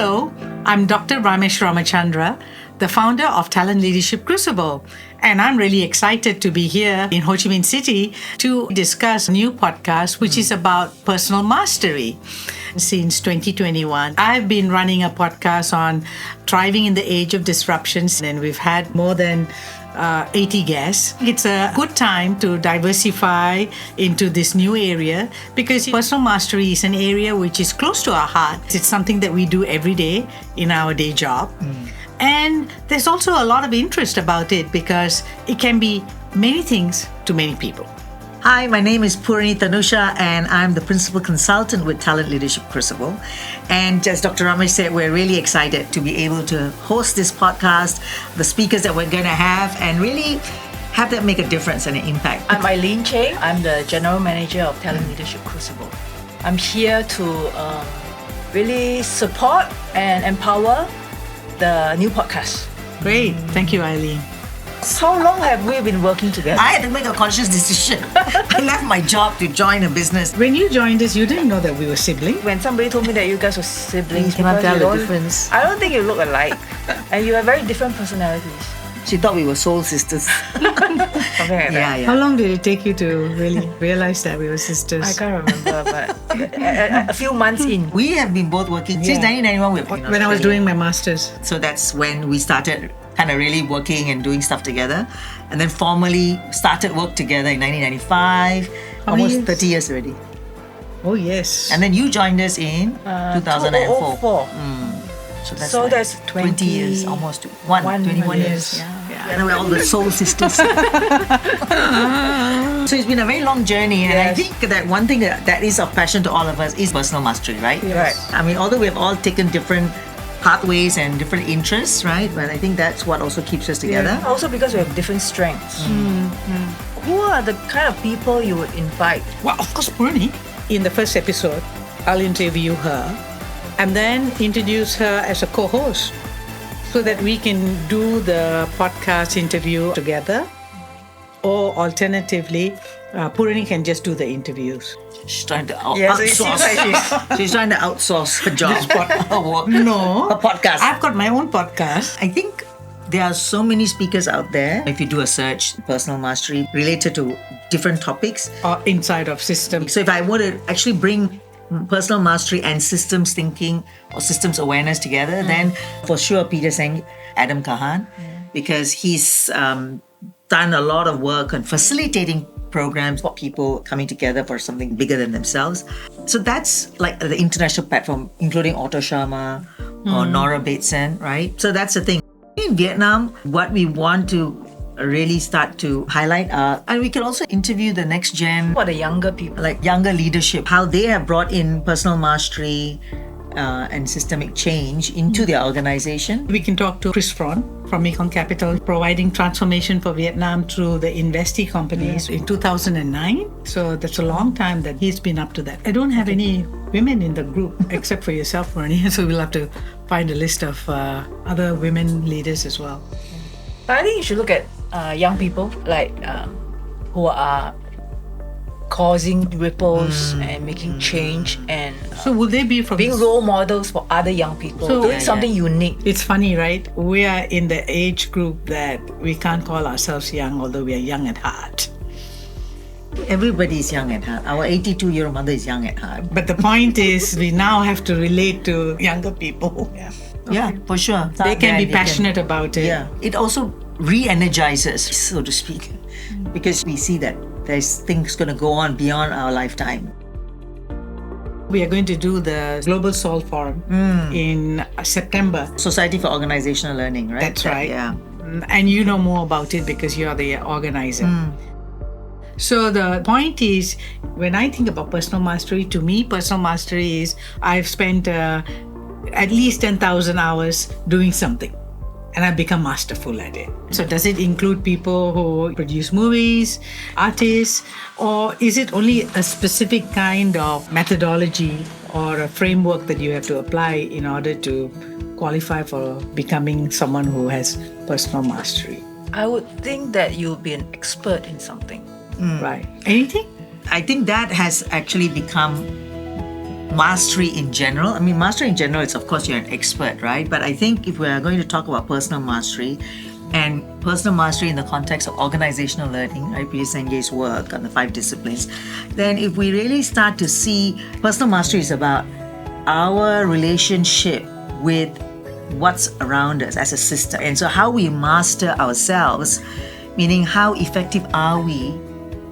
Hello, I'm Dr. Ramesh Ramachandra, the founder of Talent Leadership Crucible. And I'm really excited to be here in Ho Chi Minh City to discuss a new podcast, which is about personal mastery. Since 2021, I've been running a podcast on Thriving in the Age of Disruption, and we've had more than 80 guests. It's a good time to diversify into this new area because personal mastery is an area which is close to our heart. It's something that we do every day in our day job. And there's also a lot of interest about it because it can be many things to many people. Hi, my name is Poorani Thanusha, and I'm the Principal Consultant with Talent Leadership Crucible. And as Dr. Ramesh said, we're really excited to be able to host this podcast, the speakers that we're going to have, and really have that make a difference and an impact. I'm Eileen Cheng. I'm the General Manager of Talent Leadership Crucible. I'm here to really support and empower the new podcast. Great. Thank you, Eileen. How long have we been working together? I had to make a conscious decision. I left my job to join a business. When you joined us, you didn't know that we were siblings. When somebody told me that you guys were siblings, You cannot because tell you the difference. I don't think you look alike. And you have very different personalities. She thought we were soul sisters. Something like that. How long did it take you to really realize that we were sisters? I can't remember, but a few months in. We have been both working since 1991. We've been in When I was Australia. doing my master's. So that's when we started kind of really working and doing stuff together. And then formally started work together in 1995. How many Almost years? 30 years already. Oh, yes. And then you joined us in 2004. 2004. So that's that's 20 years, almost 21 years. Yeah. And we're all the soul sisters. So it's been a very long journey, and I Yes. think that one thing that is of passion to all of us is personal mastery, right? Right. I mean, although we have all taken different pathways and different interests, right? But I think that's what also keeps us together. Also because we have different strengths. Who are the kind of people you would invite? Well, of course, Poorani. In the first episode, I'll interview her and then introduce her as a co-host so that we can do the podcast interview together. Or alternatively, Poorani can just do the interviews. She's trying to Yes, it seems outsource. like She's trying to outsource her job, her work, No. her podcast. I've got my own podcast. I think there are so many speakers out there. If you do a search, personal mastery related to different topics. Or inside of systems. So if I were to actually bring personal mastery and systems thinking or systems awareness together, then for sure Peter Singh, Adam Kahan, because he's done a lot of work on facilitating programs for people coming together for something bigger than themselves. So that's like the international platform, including Otto Sharma or Nora Bateson, right? So that's the thing. In Vietnam, what we want to really start to highlight and we can also interview the next gen, For the younger people. like younger leadership, how they have brought in personal mastery and systemic change into their organization. We can talk to Chris from Mekong Capital, providing transformation for Vietnam through the investee companies in 2009. So that's a long time that he's been up to that. I don't have any women in the group except for yourself, Poorani. So we'll have to find a list of other women leaders as well. But I think you should look at young people like who are causing ripples and making change and So will they be from being role models for other young people, So- doing something unique. It's funny, right? We are in the age group that we can't call ourselves young, although we are young at heart. Everybody is young at heart. Our 82-year-old mother is young at heart. But the point is, we now have to relate to younger people. Yeah, for sure. They can be passionate about it. Yeah, it also re-energizes, so to speak, because we see that there's things going to go on beyond our lifetime. We are going to do the Global Soul Forum in September. Society for Organizational Learning, right? That's right. Yeah. And you know more about it because you're the organizer. So the point is, when I think about personal mastery, to me, personal mastery is I've spent at least 10,000 hours doing something. And I've become masterful at it. So does it include people who produce movies, artists, or is it only a specific kind of methodology or a framework that you have to apply in order to qualify for becoming someone who has personal mastery? I would think that you'll be an expert in something. Right. Anything? I think that has actually become mastery in general. I mean, mastery in general is, of course, you're an expert, right? But I think if we're going to talk about personal mastery, and personal mastery in the context of organizational learning, right, Peter Senge's work on the 5 disciplines, then if we really start to see personal mastery is about our relationship with what's around us as a system. And so how we master ourselves, meaning how effective are we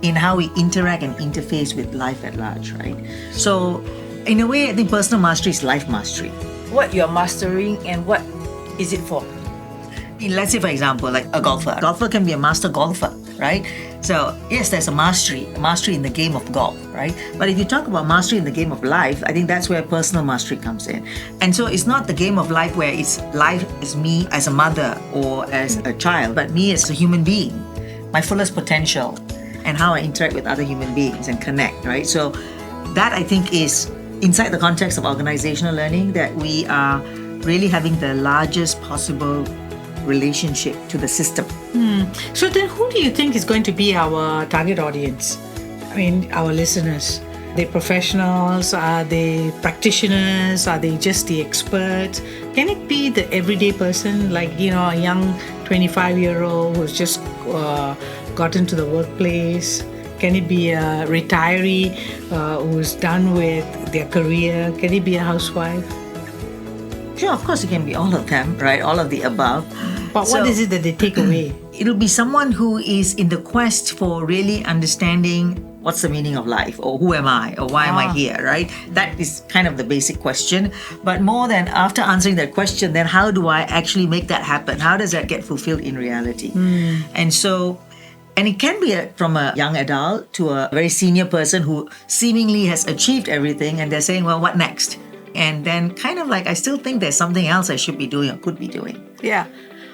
in how we interact and interface with life at large, right? So in a way, I think personal mastery is life mastery. What you're mastering and what is it for? Let's say, for example, like a golfer. A golfer can be a master golfer, right? So yes, there's a mastery in the game of golf, right? But if you talk about mastery in the game of life, I think that's where personal mastery comes in. And so it's not the game of life where it's life as me as a mother or as a child, but me as a human being, my fullest potential, and how I interact with other human beings and connect, right? So that, I think, is inside the context of organizational learning, that we are really having the largest possible relationship to the system. So then who do you think is going to be our target audience? I mean, our listeners. Are they professionals? Are they practitioners? Are they just the experts? Can it be the everyday person, like, a young 25-year-old who's just got into the workplace? Can it be a retiree who's done with their career? Can it be a housewife? Sure, of course, it can be all of them, right? All of the above. But what is it that they take away? It'll be someone who is in the quest for really understanding what's the meaning of life, or who am I, or why am I here, right? That is kind of the basic question. But more than after answering that question, then how do I actually make that happen? How does that get fulfilled in reality? And so, and it can be from a young adult to a very senior person who seemingly has achieved everything, and they're saying, well, what next? And then kind of like, I still think there's something else I should be doing or could be doing. Yeah.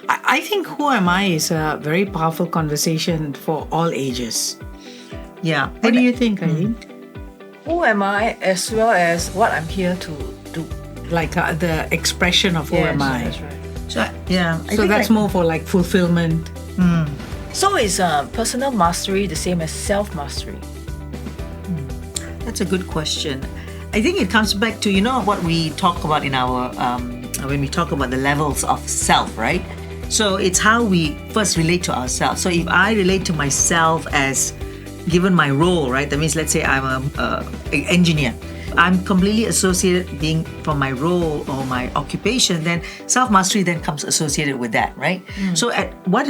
I think Who Am I is a very powerful conversation for all ages. Yeah. What do you think, Eileen? Who am I, as well as what I'm here to do? Like the expression of who am I. That's right. So, yeah. So that's more for like fulfillment. So is personal mastery the same as self-mastery? That's a good question. I think it comes back to, what we talk about in our, when we talk about the levels of self, right? So it's how we first relate to ourselves. So if I relate to myself as given my role, right? That means, let's say I'm an engineer. I'm completely associated being from my role or my occupation, then self-mastery then comes associated with that, right? So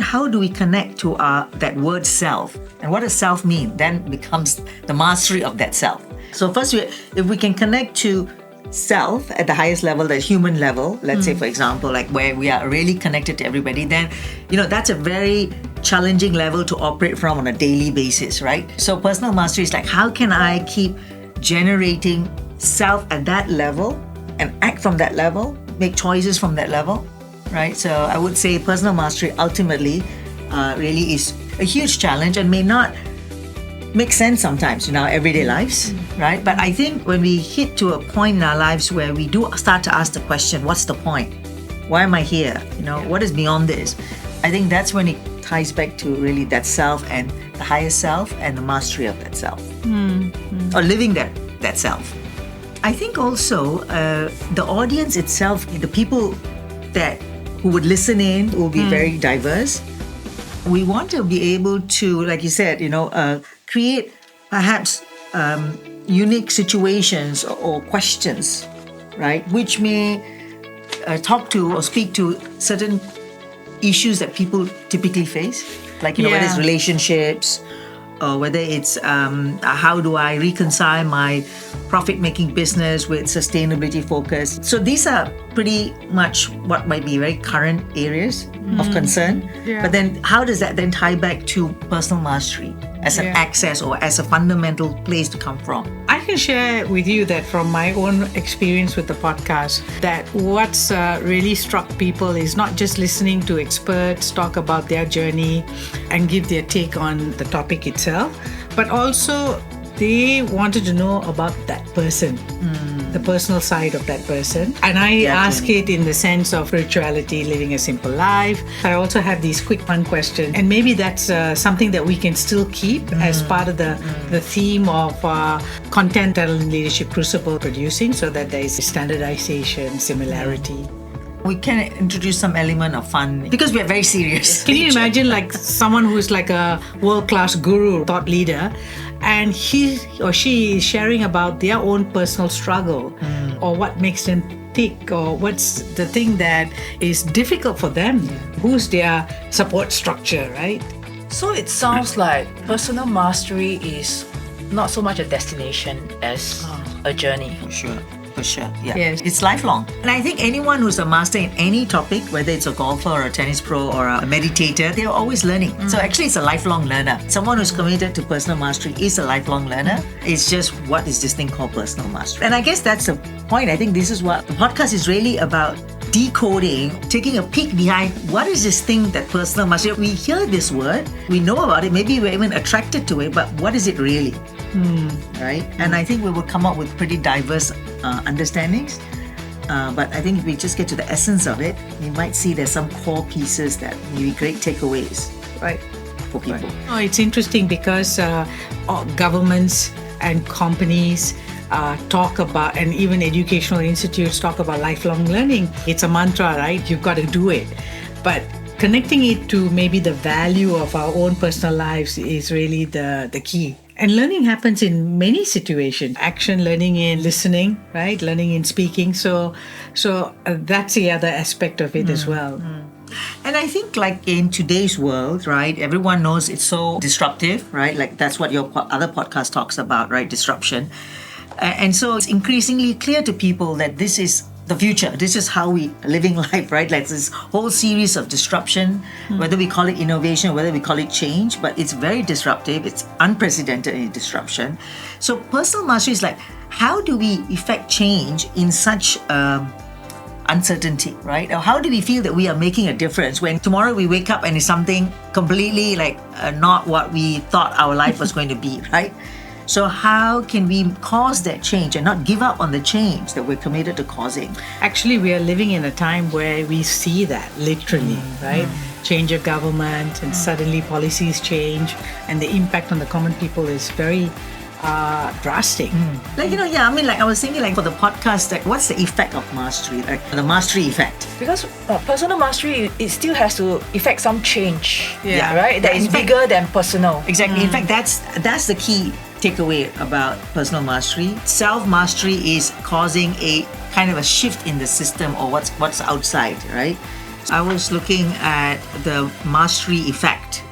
how do we connect to that word self? And what does self mean? Then becomes the mastery of that self. So first, if we can connect to self at the highest level, the human level, let's say, for example, like where we are really connected to everybody, then, that's a very challenging level to operate from on a daily basis, right? So personal mastery is like, how can I keep generating self at that level and act from that level, make choices from that level, right? So I would say personal mastery ultimately really is a huge challenge and may not make sense sometimes in our everyday lives, right? But I think when we hit to a point in our lives where we do start to ask the question, what's the point? Why am I here? What is beyond this? I think that's when it ties back to really that self and the higher self and the mastery of that self. Or living that self. I think also the audience itself, the people who would listen in will be very diverse. We want to be able to, like you said, create perhaps unique situations or questions, right? Which may talk to or speak to certain issues that people typically face, like whether it's relationships, or whether it's how do I reconcile my profit-making business with sustainability focus. So these are pretty much what might be very current areas of concern. But then how does that then tie back to personal mastery as an access or as a fundamental place to come from? I can share with you that from my own experience with the podcast, that what's really struck people is not just listening to experts talk about their journey and give their take on the topic itself, but also they wanted to know about that person. the personal side of that person. And I ask it in the sense of spirituality, living a simple life. I also have these quick fun questions. And maybe that's something that we can still keep as part of the theme of content Talent Leadership Crucible producing, so that there is standardization, similarity. We can introduce some element of fun because we are very serious. Can you imagine like someone who is like a world-class guru, thought leader, and he or she is sharing about their own personal struggle or what makes them tick or what's the thing that is difficult for them? Who's their support structure, right? So it sounds like personal mastery is not so much a destination as a journey. For sure, yeah. Yes. It's lifelong. And I think anyone who's a master in any topic, whether it's a golfer or a tennis pro or a meditator, they're always learning. So actually it's a lifelong learner. Someone who's committed to personal mastery is a lifelong learner. It's just, what is this thing called personal mastery? And I guess that's the point. I think this is what the podcast is really about, decoding, taking a peek behind what is this thing that personal mastery. We hear this word, we know about it, maybe we're even attracted to it, but what is it really? Right? And I think we will come up with pretty diverse understandings. But I think if we just get to the essence of it, we might see there's some core pieces that may be great takeaways, right, for people. Oh, it's interesting because governments and companies talk about, and even educational institutes talk about lifelong learning. It's a mantra, right? You've got to do it. But connecting it to maybe the value of our own personal lives is really the key. And learning happens in many situations. Action, learning in listening, right? Learning in speaking. So that's the other aspect of it as well. And I think like in today's world, right, everyone knows it's so disruptive, right? Like that's what your other podcast talks about, right? Disruption. And so it's increasingly clear to people that this is the future. This is how we are living life, right? Like this whole series of disruption, whether we call it innovation, whether we call it change, but it's very disruptive. It's unprecedented in disruption. So personal mastery is like, how do we effect change in such uncertainty, right? Or how do we feel that we are making a difference when tomorrow we wake up and it's something completely like not what we thought our life was going to be, right? So how can we cause that change and not give up on the change that we're committed to causing? Actually, we are living in a time where we see that literally, right? Change of government and suddenly policies change and the impact on the common people is very drastic. Like, I mean, like I was thinking like for the podcast, like what's the effect of mastery? Like the mastery effect. Because personal mastery, it still has to effect some change, right? That is In fact- bigger than personal. Exactly. In fact, that's the key takeaway about personal mastery. Self-mastery is causing a kind of a shift in the system or what's outside, right? I was looking at the mastery effect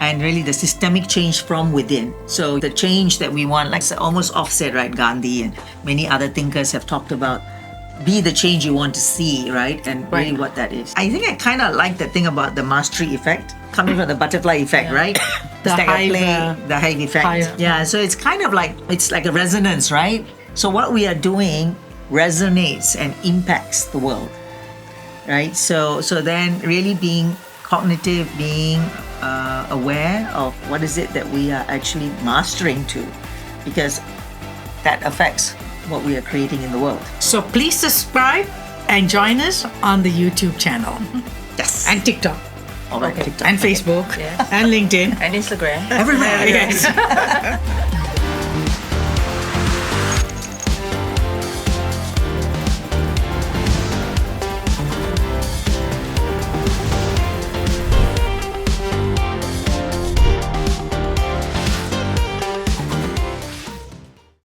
and really the systemic change from within. So the change that we want, like almost offset, right? Gandhi and many other thinkers have talked about be the change you want to see, right? And really what that is. I think I kind of like the thing about the mastery effect, coming from the butterfly effect, right? The It's like hive, the hive effect. hive. Yeah, so it's kind of like, it's like a resonance, right? So what we are doing resonates and impacts the world, right? So then really being cognitive, being aware of what is it that we are actually mastering to, because that affects what we are creating in the world. So please subscribe and join us on the YouTube channel. Yes. And TikTok. All right, TikTok. And Facebook. Yeah. And LinkedIn. And Instagram. Everywhere. Yes.